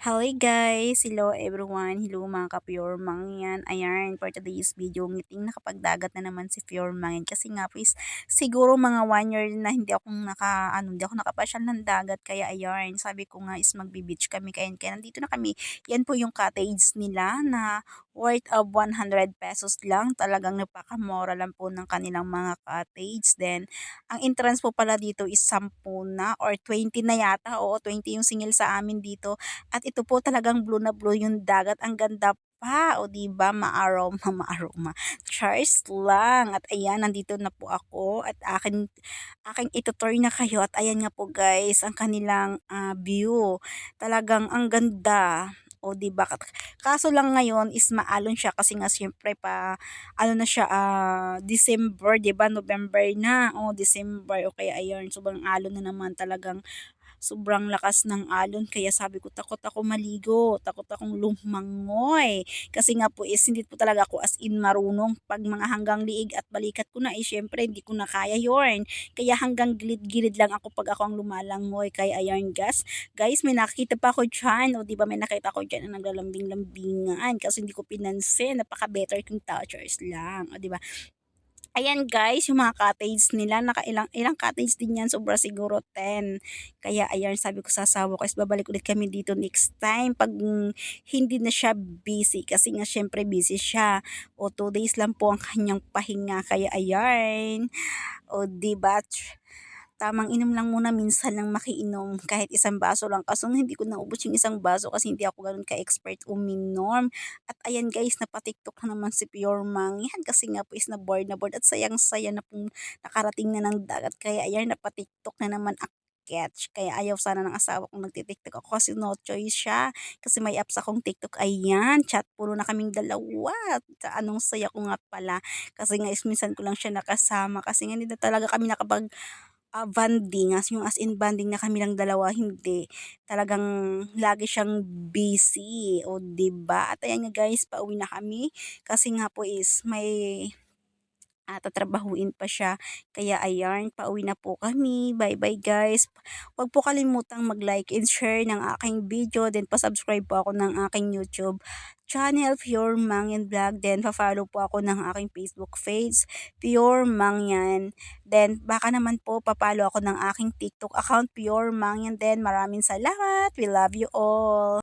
Hello guys! Hello everyone! Hello mga ka-Pure Mangyan! Ayan, for today's video, ngiting nakapagdagat na naman si Pure Mangyan kasi nga po is siguro mga 1 year na hindi ako nakapasyal ng dagat kaya ayan, sabi ko nga is magbi-beach kami kaya nandito na kami. Yan po yung cottage nila na worth of 100 pesos lang. Talagang napakamura lang po ng kanilang mga cottage. Then, ang entrance po pala dito is 10 na or 20 na yata. Oo, 20 yung singil sa amin dito at ito po talagang blue na blue yung dagat, ang ganda pa, o 'di ba, ma-aroma, ma-aroma. Chars lang. At ayan, nandito na po ako at aking itutour na kayo at ayan nga po guys, ang kanilang view. Talagang ang ganda. O 'di ba? Kaso lang ngayon is maalon siya kasi nga siyempre ano na siya December, 'di ba? November na. O December o kaya ayun, sobrang alon na naman talagang sobrang lakas ng alon kaya sabi ko takot ako maligo, takot akong lumangoy. Kasi nga po is hindi po talaga ako as in marunong pag mga hanggang liig at balikat ko na syempre hindi ko na kaya yorn. Kaya hanggang gilid-gilid lang ako pag ako ang lumalangoy. Kaya ayan guys, may nakita pa ako dyan. O di ba may nakita ko dyan na naglalambing-lambingan kasi hindi ko pinansin. Napaka-better kong touchers lang. O di ba? Ayan guys, yung mga cottage nila, ilang cottage din yan, sobra siguro 10. Kaya ayan, sabi ko sa asawa ko, is babalik ulit kami dito next time pag hindi na siya busy. Kasi nga syempre busy siya. O 2 days lang po ang kanyang pahinga. Kaya ayan, o diba? Tamang inom lang muna, minsan lang makiinom kahit isang baso lang. Kaso hindi ko naubos yung isang baso kasi hindi ako gano'n ka-expert uminom. At ayan guys, napa-TikTok na naman si Pure Mang. Yan kasi nga po is na bored at sayang-saya na pong nakarating na ng dagat. Kaya ayan, napa-TikTok na naman catch. Kaya ayaw sana ng asawa kong nagtitiktok ako kasi no choice siya. Kasi may apps akong TikTok. Ayan, chat puro na kaming dalawa. Anong saya ko nga pala. Kasi nga is minsan ko lang siya nakasama. Kasi nga hindi na talaga kami bonding, as in bonding na kami lang dalawa, hindi. Talagang lagi siyang busy, o 'di ba? At ayan nga guys, pauwi na kami kasi nga po is may tatrabahuin pa siya. Kaya ayan, pauwi na po kami. Bye-bye guys. Huwag po kalimutang mag-like and share ng aking video. Then pa-subscribe po ako ng aking YouTube channel, Pure Mangyan Vlog. Then pa-follow po ako ng aking Facebook page, Pure Mangyan. Then baka naman po papalo ako ng aking TikTok account, Pure Mangyan. Then maraming salamat. We love you all.